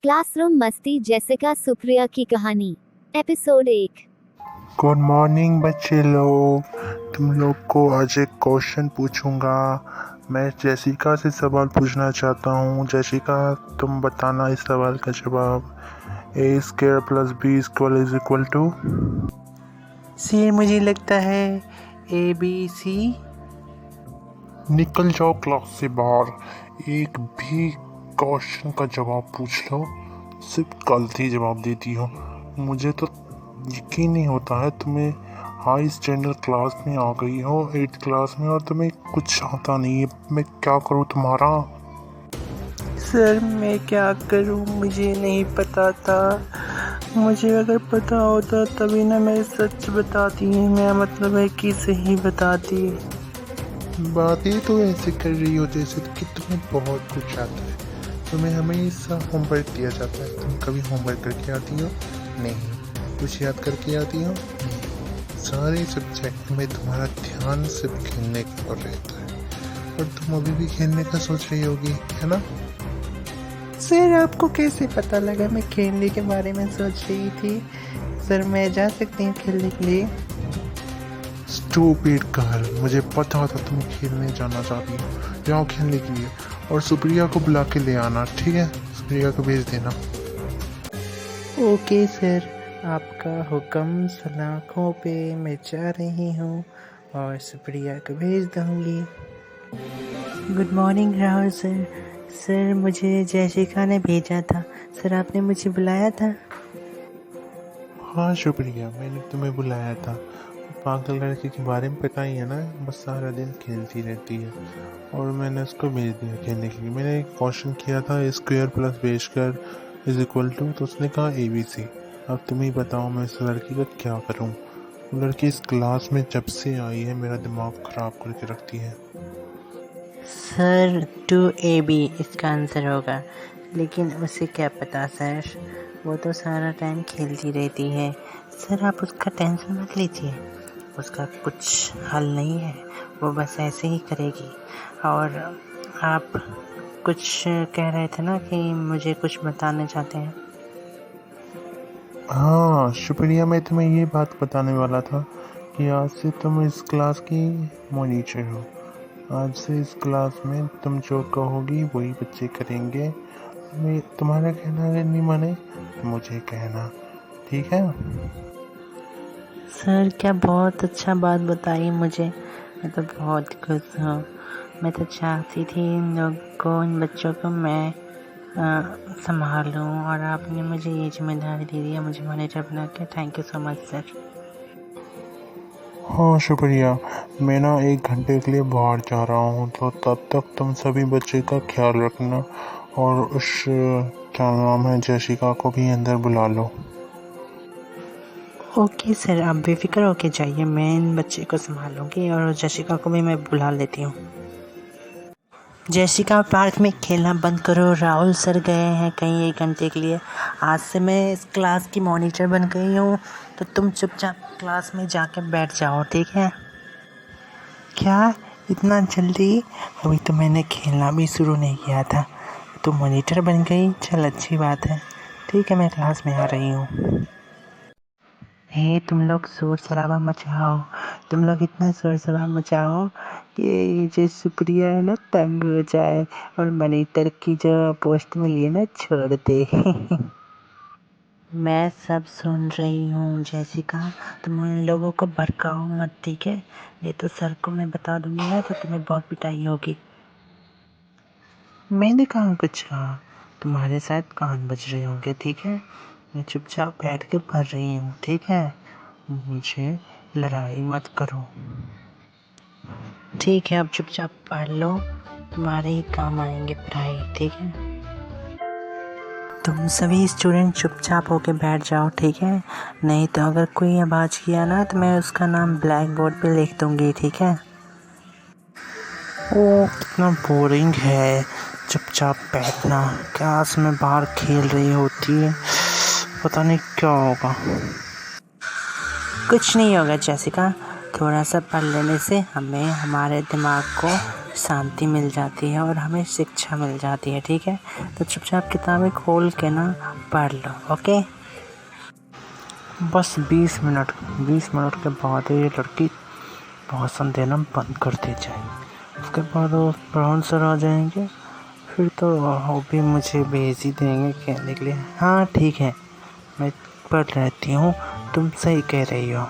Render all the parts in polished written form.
Classroom मस्ती Jessica Supriya की कहानी एपिसोड 1। गुड मॉर्निंग बच्चे लोग। तुम लोग को आज एक क्वेश्चन पूछूंगा। मैं जेसिका से सवाल पूछना चाहता हूँ। जेसिका, तुम बताना इस सवाल का जवाब। A square plus B square is equal to. Sir मुझे लगता है ABC। निकल जाओ क्लास से बाहर। एक भी क्वेश्चन का जवाब पूछ लो, सिर्फ गलती जवाब देती हो। मुझे तो यकीन नहीं होता है तुम्हें हाई स्टैंडर्ड क्लास में आ गई हो, 8th क्लास में, और तुम्हें कुछ आता नहीं है। मैं क्या करूँ तुम्हारा? सर मैं क्या करूं, मुझे नहीं पता था। मुझे अगर पता होता तभी ना मैं सच बताती। मैं मतलब है कि सही बताती। बातें तो ऐसे कर रही हो जैसे कि तुम्हें बहुत कुछ आता है। तुम्हें हमेशा होमवर्क दिया जाता है। तुम कभी होमवर्क करके आती हो? नहीं। कुछ याद करके आती हो? नहीं। सारे सब्जेक्ट में तुम्हारा ध्यान सिर्फ खेलने की ओर रहता है, और तुम अभी भी खेलने का सोच रही होगी, है ना? सर आपको कैसे पता लगा मैं खेलने के बारे में सोच रही थी? सर मैं जा सकती हूँ खेलने के लिए? स्टूपिड गर्ल, मुझे पता था तुम खेलने जाना चाहती हो। जाओ खेलने के लिए, और सुप्रिया को बुला के ले आना, ठीक है? सुप्रिया को भेज देना। ओके सर, आपका हुक्म सलाखों पे। मैं जा रही हूँ और सुप्रिया को भेज दूँगी। Good morning Rahul sir. Sir मुझे जयशिखा ने भेजा था। सर आपने मुझे बुलाया था? हाँ शुक्रिया, मैंने तुम्हें बुलाया था। पागल लड़के के बारे में पता ही है ना, बस सारा दिन खेलती रहती है, और मैंने उसको भेज दिया खेलने के लिए। मैंने एक क्वेश्चन किया था, A square plus B square is equal to, तो उसने कहा ABC। अब तुम ही बताओ मैं इस लड़की का क्या करूं? वो लड़की इस क्लास में जब से आई है मेरा दिमाग खराब करके रखती है। सर 2AB इसका आंसर होगा, लेकिन उसे क्या पता सर, वो तो सारा टाइम खेलती रहती है। सर आप उसका टेंशन मत लीजिए, उसका कुछ हल नहीं है, वो बस ऐसे ही करेगी। और आप कुछ कह रहे थे ना कि मुझे कुछ बताना चाहते हैं? हाँ शुक्रिया, मैं तुम्हें ये बात बताने वाला था कि आज से तुम इस क्लास की मॉनिटर हो। आज से इस क्लास में तुम जो कहोगी वही बच्चे करेंगे। मैं तुम्हारा कहना अगर नहीं माने तो मुझे कहना, ठीक है? सर क्या बहुत अच्छा बात बताई मुझे, मैं तो बहुत खुश हूँ। मैं तो चाहती थी इन लोग को, इन बच्चों को मैं संभालूं, और आपने मुझे ये जिम्मेदारी दे दी है मुझे मैनेजर बना के। Thank you so much sir. हाँ शुक्रिया। मैं ना 1 घंटे के लिए बाहर जा रहा हूँ, तो तब तक तुम सभी बच्चे का ख्याल रखना, और उस क्या नाम है, जैशिका को भी अंदर बुला लो। ओके सर, आप बेफिक्र होके जाइए, मैं इन बच्चे को संभालूंगी, और जशिका को भी मैं बुला लेती हूँ। जैसिका पार्क में खेलना बंद करो, राहुल सर गए हैं कहीं 1 घंटे के लिए। आज से मैं इस क्लास की मॉनिटर बन गई हूँ, तो तुम चुपचाप क्लास में जाकर बैठ जाओ, ठीक है? क्या इतना जल्दी? अभी तो मैंने खेलना भी शुरू नहीं किया था, तो मॉनिटर बन गई। चल अच्छी बात है, ठीक है मैं क्लास में आ रही हूँ। हे तुम लोग शोर शराबा मचाओ, तुम लोग इतना शोर शराबा मचाओ कि ये जो सुप्रिया है ना तंग हो जाए, और मॉनिटर की जो पोस्ट मिली है ना छोड़ दे। मैं सब सुन रही हूँ जैसिका, तुम उन लोगों को भड़काओ मत, ठीक है? नहीं तो सर को मैं बता दूंगी ना, तो तुम्हें बहुत पिटाई होगी। मैंने कहाँ कुछ कहा, तुम्हारे साथ कान बज रहे होंगे, ठीक है? मैं चुपचाप बैठ के पढ़ रही हूँ, ठीक है? मुझे लड़ाई मत करो, ठीक है? अब चुपचाप पढ़ लो, तुम्हारे ही काम आएंगे पढ़ाई, ठीक है? तुम सभी स्टूडेंट चुपचाप होके बैठ जाओ, ठीक है? नहीं तो अगर कोई आवाज़ किया ना तो मैं उसका नाम ब्लैक बोर्ड पे लिख दूंगी, ठीक है? ओ कितना बोरिंग है, चुपचाप बैठना। क्लास में बाहर खेल रही होती है, पता नहीं क्या होगा। कुछ नहीं होगा जैसिका, थोड़ा सा पढ़ लेने से हमें हमारे दिमाग को शांति मिल जाती है और हमें शिक्षा मिल जाती है, ठीक है। तो चुपचाप किताबें खोल के ना पढ़ लो, ओके। बस 20 मिनट के बाद ये लड़की भाषण देना बंद कर दी जाए। उसके बाद वो ब्राउन सर आ जाएंगे, फिर तो वो भी मुझे भेज ही देंगे कहने के लिए, हाँ ठीक है मैं पढ़ रहती हूँ, तुम सही कह रही हो।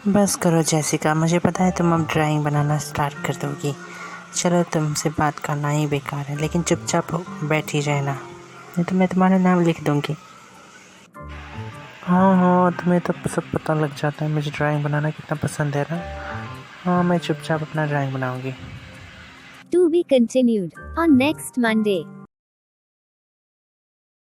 बस करो जेसिका, मुझे पता है तुम अब ड्राइंग बनाना स्टार्ट कर दोगी। चलो तुमसे बात करना ही बेकार है, लेकिन चुपचाप बैठ ही रहना, नहीं तो मैं तुम्हारा नाम लिख दूँगी। हाँ तुम्हें तो सब पता लग जाता है मुझे ड्राइंग बनाना कितना पसंद है ना। हाँ मैं चुपचाप अपना ड्राइंग बनाऊँगी। To be continued on next Monday.